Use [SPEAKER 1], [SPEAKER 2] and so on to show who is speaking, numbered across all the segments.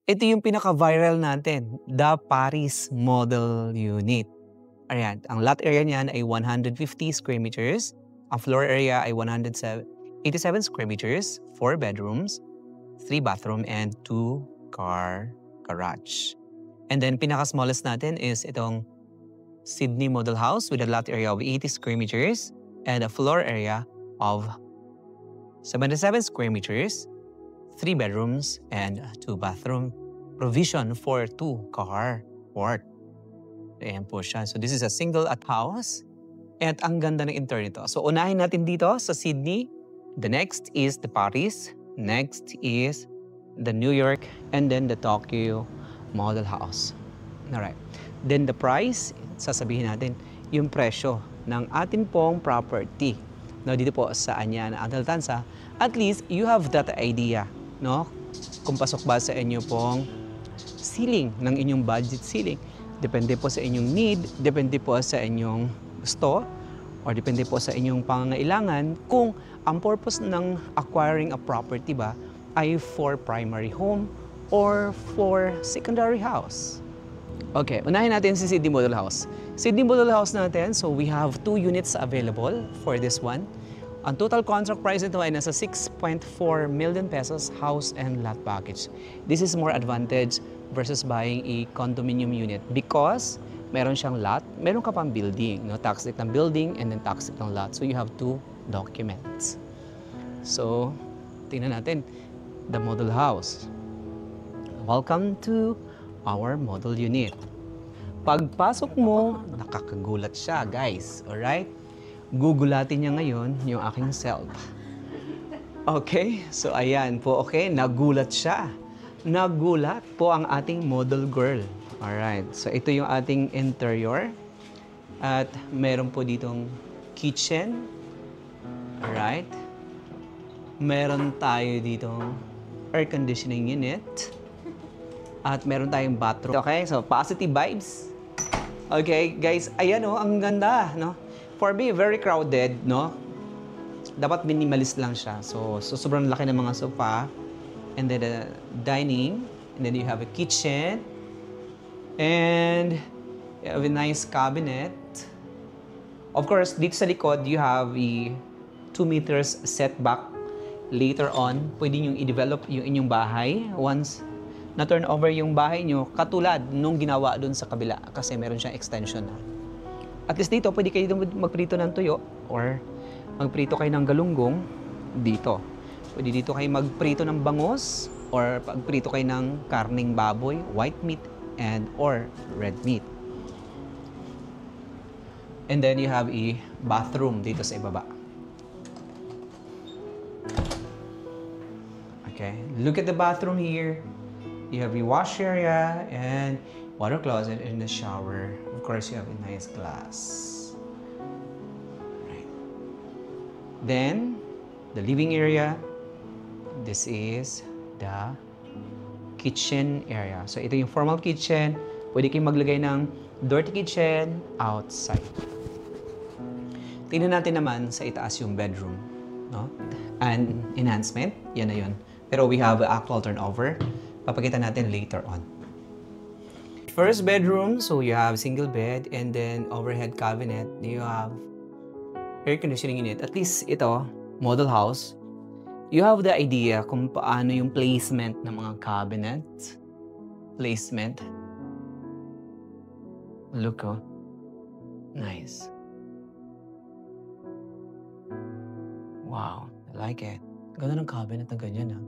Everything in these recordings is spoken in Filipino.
[SPEAKER 1] Ito yung pinaka-viral natin, the Paris Model Unit. Ayan, ang lot area niyan ay 150 square meters. Ang floor area ay 187 square meters, 4 bedrooms, 3 bathroom, and 2 car garage. And then pinaka-smallest natin is itong Sydney Model House with a lot area of 80 square meters and a floor area of 77 square meters, 3 bedrooms, and 2 bathroom. Provision for 2 car port. Ayan po siya. So this is a single at house. At ang ganda ng interior nito. So unahin natin dito sa Sydney. The next is the Paris. Next is the New York. And then the Tokyo Model House. Alright. Then the price, sasabihin natin yung presyo ng atin pong property. No, dito po sa Anyana, Altansa. At least you have that idea, no? Kung pasok ba sa inyo pong ceiling ng inyong budget ceiling. Depende po sa inyong need, depende po sa inyong gusto, or depende po sa inyong pangangailangan kung ang purpose ng acquiring a property ba ay for primary home or for secondary house. Okay, unahin natin si Sydney Model House. Sydney Model House natin, so we have 2 units available for this one. Ang total contract price nito ay nasa 6.4 million pesos house and lot package. This is more advantage versus buying a condominium unit because meron siyang lot, meron ka pang building, no? Tax deed ng building and then tax deed ng lot. So you have 2 documents. So, tingnan natin the model house. Welcome to our model unit. Pagpasok mo, nakakagulat siya, guys. Alright? Gugulatin niya ngayon yung aking self. Okay? So, ayan po. Okay? Nagulat siya. Nagulat po ang ating model girl. Alright. So, ito yung ating interior. At meron po ditong kitchen. Alright. Meron tayo ditong air conditioning unit. At meron tayong bathroom. Okay? So, positive vibes. Okay, guys. Ayan o, ang ganda, no? For me, very crowded, no? Dapat minimalist lang siya. So sobrang laki ng mga sofa. And then the dining. And then you have a kitchen. And you have a nice cabinet. Of course, dito sa likod, you have a 2 meters setback. Later on, pwede nyo i-develop yung inyong bahay. Once na-turn over yung bahay nyo, katulad nung ginawa dun sa kabila. Kasi meron siyang extension na. At least dito, pwede kayo magprito ng tuyo or magprito kayo ng galunggong dito. Pwede dito kayo magprito ng bangus or magprito kayo ng karning baboy, white meat, and or red meat. And then you have a bathroom dito sa ibaba. Okay, look at the bathroom here. You have a wash area and water closet and the shower. Of course, you have a nice glass. Right. Then, the living area. This is the kitchen area. So, ito yung formal kitchen. Pwede kayong maglagay ng dirty kitchen outside. Tingnan natin naman sa itaas yung bedroom. No? And enhancement, yan na yun. Pero we have actual turnover. Papakita natin later on. First bedroom, so you have single bed and then overhead cabinet. You have air conditioning unit. At least ito, model house. You have the idea kung paano yung placement ng mga cabinet. Placement. Look, oh. Nice. Wow, I like it. Ganda ng cabinet na ganyan, ha?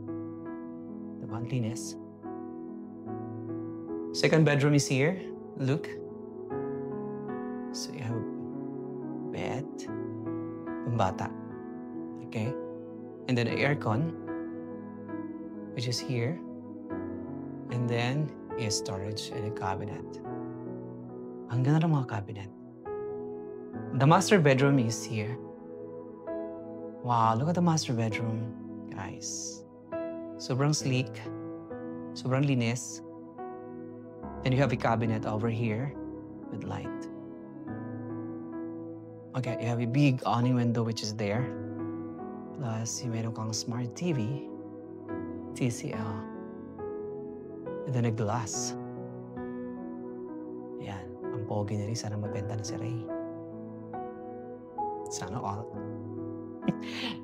[SPEAKER 1] Diba? Ang linis. Second bedroom is here. Look. So you have bed. Pambata. Okay. And then an aircon, which is here. And then a storage and a cabinet. Ang ganda ng mga cabinet. The master bedroom is here. Wow, look at the master bedroom, guys. Sobrang sleek. Sobrang linis. And you have a cabinet over here with light. Okay, you have a big awning window which is there. Plus, meron kang smart TV, TCL. And then a glass. Yan. Ang pogi na rin. Sana mabenta na si Ray. Sana all.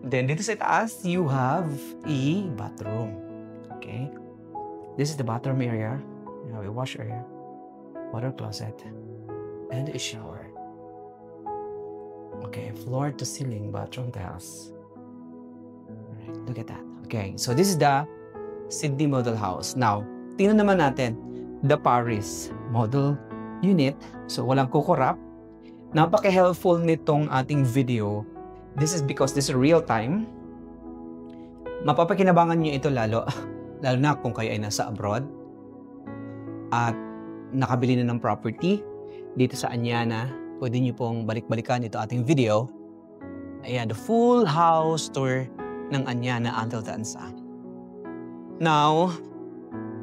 [SPEAKER 1] Then dito sa taas, you have a bathroom. Okay? This is the bathroom area. You have a wash area, water closet, and a shower. Okay, floor to ceiling bathroom tiles. Alright, look at that. Okay, so this is the Sydney Model House. Now, tingnan naman natin the Paris Model Unit. So, walang kukurap. Napaka-helpful nitong ating video. This is because this is real time. Mapapakinabangan nyo ito lalo na kung kayo ay nasa abroad at nakabili na ng property dito sa Anyana. Pwede nyo pong balik-balikan ito ating video. Ayan, the full house tour ng Anyana Antiltansa. Now,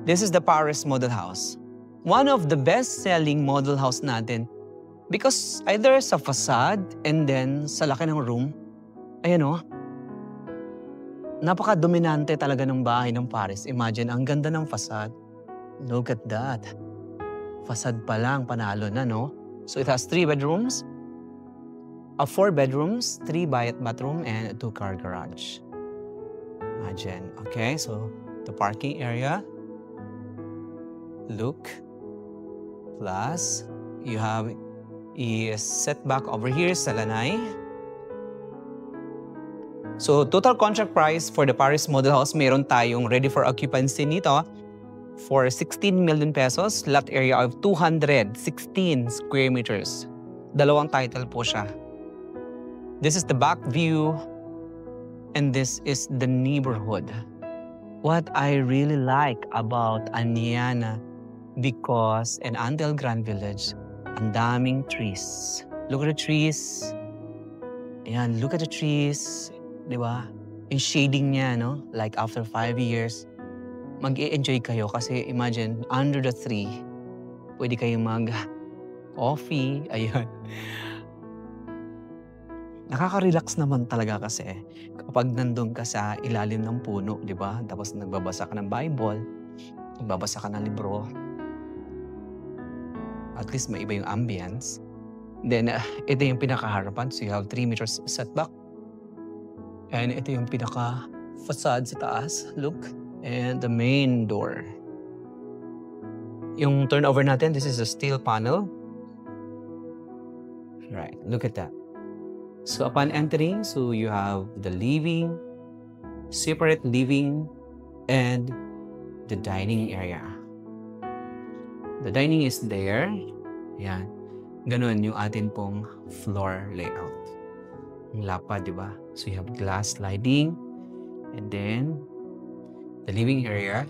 [SPEAKER 1] this is the Paris Model House. One of the best-selling model house natin because either sa facade and then sa laki ng room, ayan o, napaka-dominante talaga ng bahay ng Paris. Imagine, ang ganda ng facade. Look at that. Facade pa lang, panalo na, no? So it has 3 bedrooms, 4 bedrooms, 3 bathroom, and a 2-car garage. Imagine. Okay, so the parking area. Look. Plus, you have a setback over here sa lanay. So, total contract price for the Paris Model House, meron tayong ready for occupancy nito for 16 million pesos, lot area of 216 square meters. Dalawang title po siya. This is the back view and this is the neighborhood. What I really like about Anyana because and Andel Grand Village, ang daming trees. Look at the trees. Ayan, look at the trees. Diba? Yung shading niya, no? Like after 5 years, mag-i-enjoy kayo kasi imagine, under the tree, pwede kayong mag-coffee, ayun. Nakaka-relax naman talaga kasi kapag nandun ka sa ilalim ng puno, di ba? Tapos nagbabasa ka ng Bible, nagbabasa ka ng libro. At least may iba yung ambience. Then, ito yung pinakaharapan. So you have 3 meters setback. And ito yung pinaka-facade sa taas. Look. And the main door. Yung turnover natin, this is a steel panel. Right, look at that. So upon entering, so you have the living, separate living, and the dining area. The dining is there. Yan. Ganun yung atin pong floor layout. Yung lapad, di ba? So you have glass sliding, and then the living area,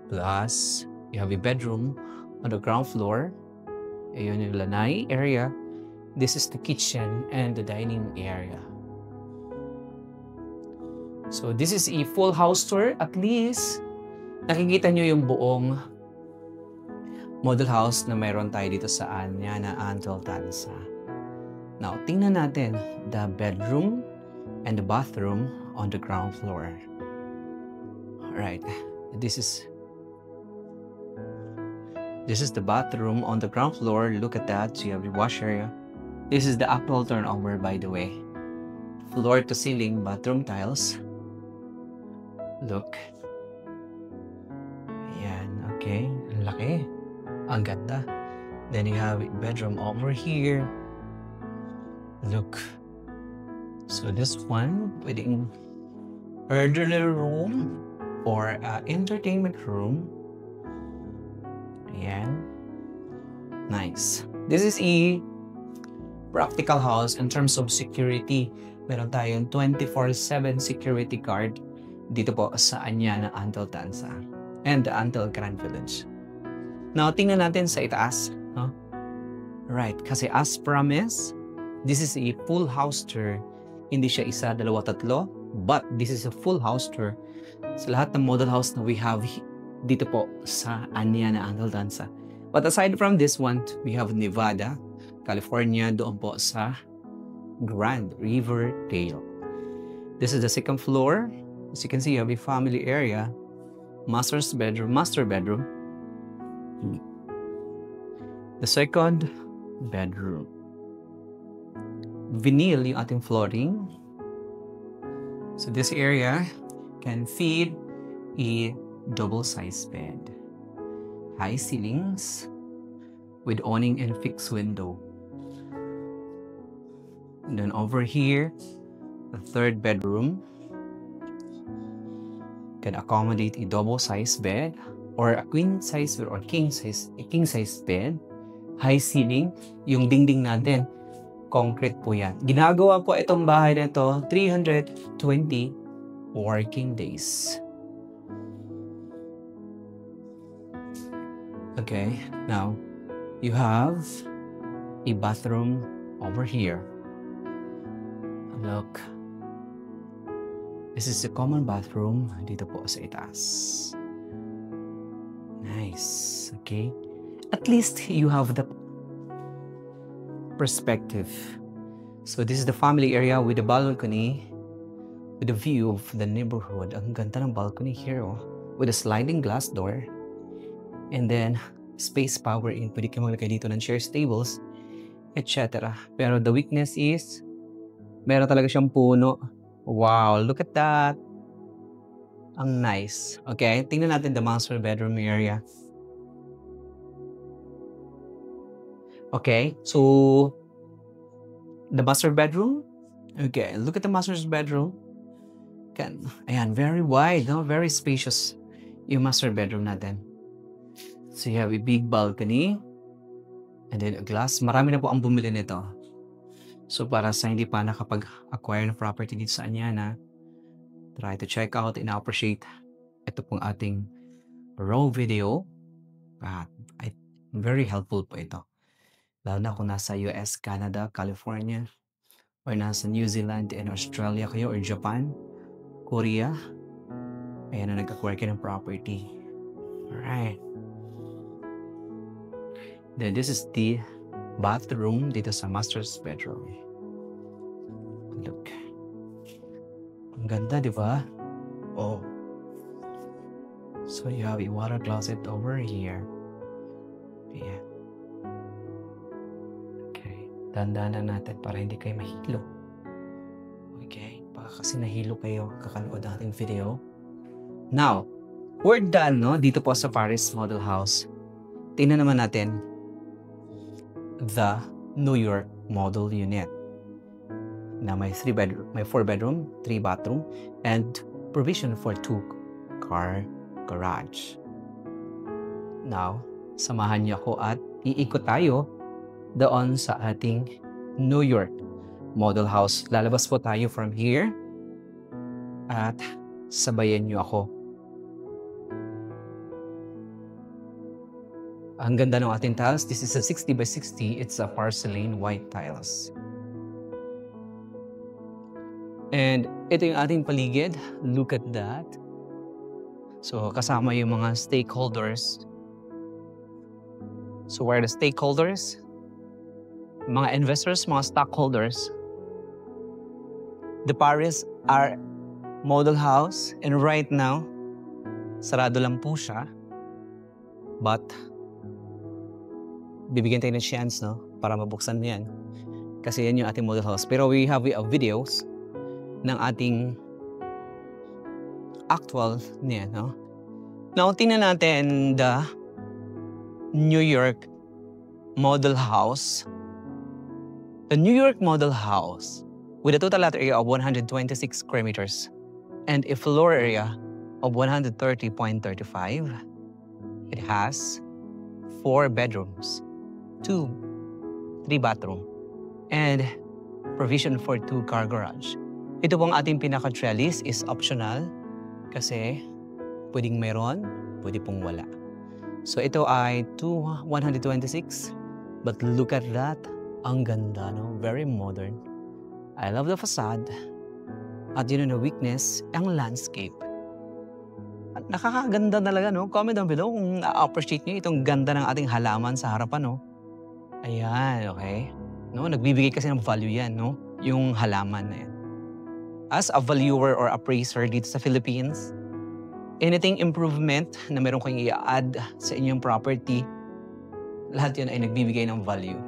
[SPEAKER 1] plus you have a bedroom on the ground floor. Ayun yung lanai area. This is the kitchen and the dining area. So this is a full house tour. At least, nakikita nyo yung buong model house na mayroon tayo dito sa Anyana Antiltansa. Now, tingnan natin the bedroom and the bathroom on the ground floor. Alright, this is the bathroom on the ground floor. Look at that. So you have the wash area. This is the actual turnover, by the way. Floor to ceiling bathroom tiles. Look. Ayan, okay. Ang laki. Ang ganda. Then you have a bedroom over here. Look. So this one, pwedeng elderly room or entertainment room. Ayan. Nice. This is a practical house in terms of security. Meron tayong 24/7 security guard dito po sa Anyana Antiltansa and the Andel Grand Village. Now, tingnan natin sa itaas. No? Right, kasi as promised, this is a full house tour. Hindi siya isa, dalawa, tatlo. But this is a full house tour sa lahat ng model house na we have dito po sa Anyana Antiltansa. But aside from this one, we have Nevada, California, doon po sa Grand Riverdale. This is the second floor. As you can see, you have a family area. master bedroom. The second bedroom. Vinyl yung ating flooring. So this area can fit a double-sized bed. High ceilings with awning and fixed window. And then over here, the third bedroom can accommodate a double-sized bed or a queen-size or king-size bed. High ceiling, yung dingding natin, concrete po yan. Ginagawa po itong bahay na ito, 320 working days. Okay, now, you have a bathroom over here. Look. This is the common bathroom dito po sa itaas. Nice. Okay. At least you have the perspective. So this is the family area with the balcony, with the view of the neighborhood. Ang ganda ng balcony here, oh. With a sliding glass door. And then, space power in. Pwede kayo maglagay dito ng chairs, tables, etc. Pero the weakness is, meron talaga siyang puno. Wow, look at that. Ang nice. Okay, tingnan natin the master bedroom area. Okay, so the master bedroom. Okay, look at the master's bedroom. Ayan, very wide, no? Very spacious yung master bedroom natin. So you have a big balcony and then a glass. Marami na po ang bumili nito. So para sa hindi pa nakapag-acquire ng property dito sa Anyana, try to check out and appreciate ito pong ating raw video. Very helpful po ito. Lalo na kung nasa US, Canada, California, or nasa New Zealand and Australia kayo, or Japan, Korea. Ayan na nag-acquire kayo ng property. Alright. Then this is the bathroom dito sa master's bedroom. Look. Ang ganda, di ba? Oh. So you have a water closet over here. Yeah. Okay. Dandanan natin para hindi kayo mahilo. Okay. Baka kasi nahilo kayo kakanood nating video. Now, we're done, no? Dito po sa Paris Model House. Tingnan naman natin the New York model unit. Now may 4 bedroom, 3 bathroom, and provision for 2-car garage. Now, samahan niyo ako at iikot tayo doon sa ating New York model house. Lalabas po tayo from here at sabayan niyo ako. Ang ganda ng ating tiles. This is a 60 by 60. It's a porcelain white tiles. And ito yung ating paligid. Look at that. So kasama yung mga stakeholders. So where are the stakeholders? Mga investors, mga stockholders. The Paris are model house. And right now, sarado lang po siya. But bibigyan tayo ng chance, no? Para mabuksan yan. Kasi yan yung ating model house. Pero we have videos ng ating actual niya, no? Now, tingnan natin the New York model house. The New York model house with a total lot area of 126 square meters and a floor area of 130.35. It has 4 bedrooms, 3 bathroom, and provision for 2-car garage. Ito pong ating pinaka-trellis is optional kasi pwedeng meron, pwede pong wala. So ito ay 126, but look at that. Ang ganda, no? Very modern. I love the facade. At yun ang weakness, ang landscape. At nakakaganda talaga, no? Comment down below kung na-appreciate nyo itong ganda ng ating halaman sa harapan, no? Ayan, okay? No? Nagbibigay kasi ng value yan, no? Yung halaman na yan. As a valuer or appraiser dito sa Philippines, anything improvement na meron kayong i-add sa inyong property, lahat yun ay nagbibigay ng value.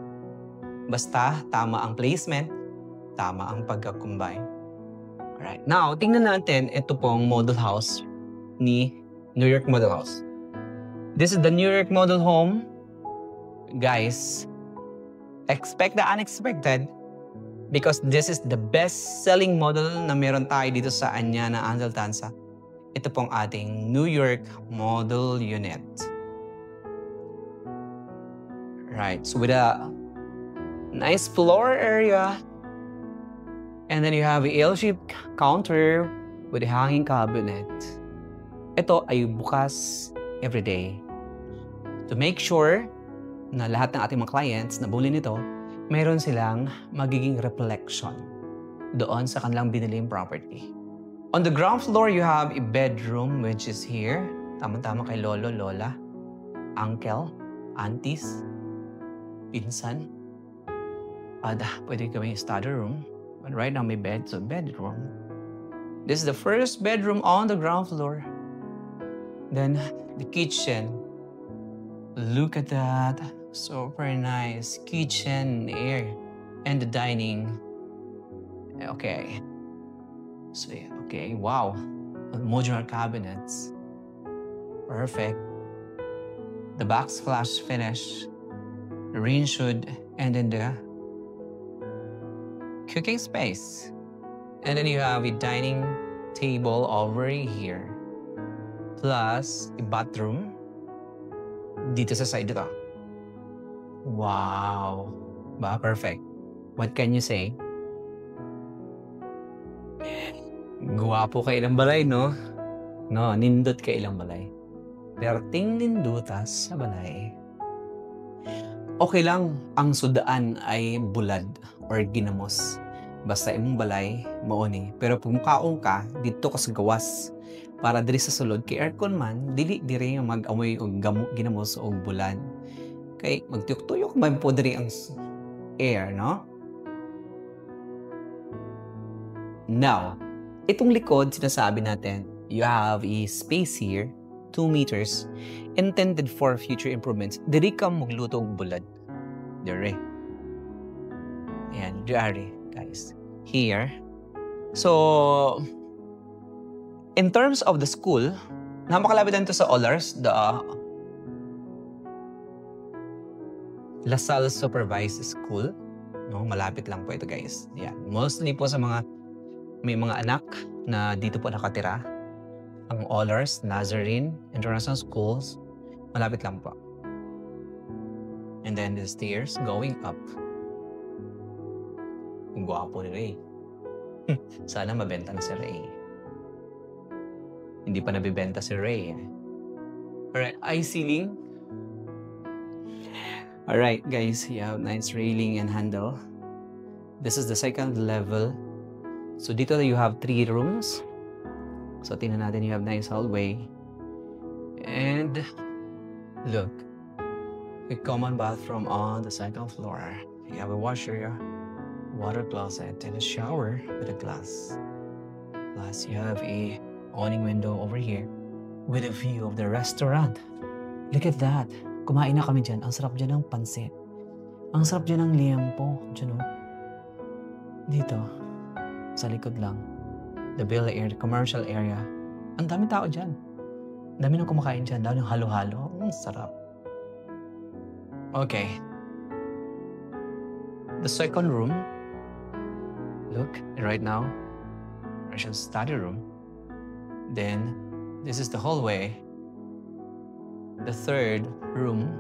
[SPEAKER 1] Basta tama ang placement, tama ang pagka-combine. Alright, now tingnan natin ito pong model house ni New York Model House. This is the New York Model Home. Guys, expect the unexpected because this is the best-selling model na meron tayo dito sa Anyana Andeltansa. Ito pong ating New York Model Unit. Right, so with a nice floor area, and then you have a L-shaped counter with a hanging cabinet. Ito ay bukas every day to make sure na lahat ng ating mga clients na bumili nito, meron silang magiging reflection doon sa kanilang biniling property. On the ground floor, you have a bedroom which is here. Tama-tama kay lolo, lola, uncle, aunties, pinsan. Pwede gawing study room. But right now may bed, so bedroom. This is the first bedroom on the ground floor. Then the kitchen. Look at that. Super nice kitchen area. And the dining. Okay. So, okay, wow. Modular cabinets. Perfect. The backsplash finish. The rain hood. And then the cooking space. And then you have a dining table over here. Plus, a bathroom. Dito sa side ito. Wow. Ba, perfect. What can you say? Guwapo ka ilang balay, no? No, nindot ka ilang balay. Perting nindutas sa balay. Okay lang ang sudaan ay bulad or ginamos. Basta imong balay, mauni. Pero kung kaong ka, dito ka sa gawas. Para diri sa sulod, kay aircon man, dili diri mag-amoy og ginamos o bulad. Kay magtuyok-tuyok man po diri ang air, no? Now, itong likod, sinasabi natin, you have a space here, 2 meters, intended for future improvements. Diri ka magluto og bulad. Diri. Ayan, diri, guys. Here. So, in terms of the school, napakalapit dito sa Ollars, the LaSalle Supervised School. No, malapit lang po ito, guys. Yan. Mostly po sa mga may mga anak na dito po nakatira. Ang Ollars, Nazarene, International Schools, malapit lang po. And then the stairs going up. Ang gwapo ni Ray. Sana mabenta na si Ray. Hindi pa nabibenta si Ray. Alright, eye ceiling. Alright, guys, you have nice railing and handle. This is the second level. So dito you have 3 rooms. So tingnan natin, you have nice hallway. And look, a common bathroom on the second floor. You have a wash area, water closet, and a shower with a glass. Plus you have a awning window over here with a view of the restaurant. Look at that. Kumain na kami dyan. Ang sarap dyan ng pansit. Ang sarap dyan ng liempo. Dyan o. Dito. Sa likod lang. The Bel Air, the commercial area. Ang dami tao dyan. Ang dami nang kumakain dyan. Dami ng halo-halo. Ang sarap. Okay. The second room. Look, right now. Russian study room. Then, this is the hallway. The third room.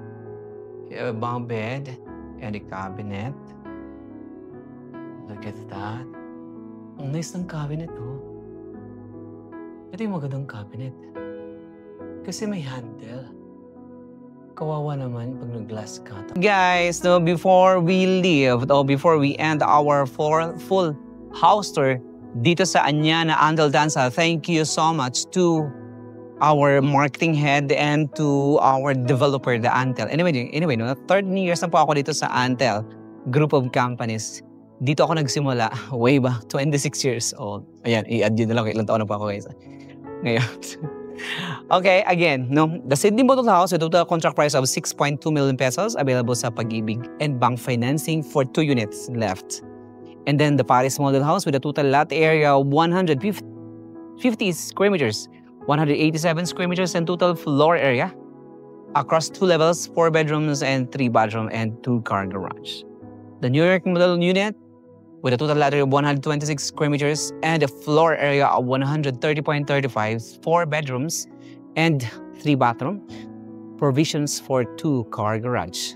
[SPEAKER 1] You have a bunk bed and a cabinet. Look at that. Ang nice ng cabinet, oh. Ito yung magandang cabinet. Kasi may handle. Kawawa naman pag nag-glass ka. Guys, no, before we leave, or before we end our full house tour dito sa Anyana Andeltansa, thank you so much to our marketing head and to our developer, the Antel. Anyway, no, 3rd years na po ako dito sa Antel group of companies. Dito ako nagsimula way back, 26 years old. Ayan, i-add yun na lang. Ilang taon na po ako, guys. Ngayon, Okay, again, no, the Sydney Model House with a total contract price of 6.2 million pesos available sa Pag-ibig and bank financing for 2 units left. And then the Paris Model House with a total lot area of 150 square meters, 187 square meters and total floor area across 2 levels, 4 bedrooms and 3 bathroom and 2-car garage. The New York Model Unit with a total lot area of 126 square meters and a floor area of 130.35, 4 bedrooms and 3 bathroom, provisions for 2-car garage.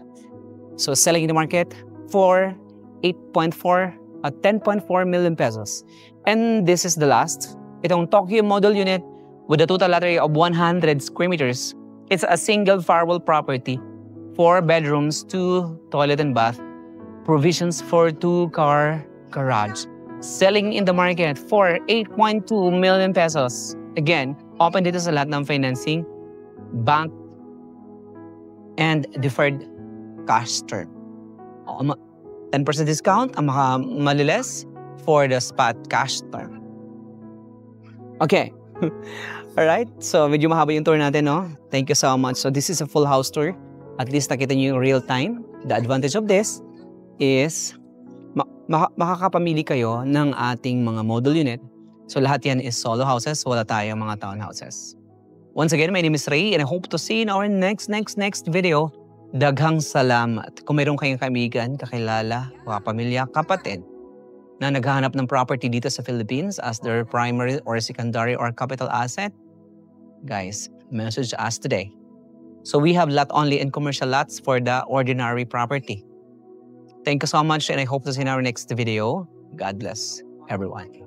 [SPEAKER 1] So selling in the market for 10.4 million pesos. And this is the last. Itong Tokyo Model Unit with a total lot area of 100 square meters. It's a single firewall property, 4 bedrooms, 2 toilet and bath, provisions for 2-car garage. Selling in the market for 8.2 million pesos. Again, open dito sa lahat ng financing, bank, and deferred cash term. 10% discount ang maliles for the spot cash term. Okay. Alright, so medyo mahaba yung tour natin, no? Thank you so much. So this is a full house tour. At least nakita nyo yung real time. The advantage of this is makakapamili kayo ng ating mga model unit. So lahat yan is solo houses, wala tayong mga townhouses. Once again, my name is Ray and I hope to see you in our next video. Daghang salamat. Kung mayroon kayong kaibigan, kakilala, kapamilya, kapatid na naghahanap ng property dito sa Philippines as their primary or secondary or capital asset, guys, message us today. So we have lot only and commercial lots for the ordinary property. Thank you so much and I hope to see you in our next video. God bless everyone.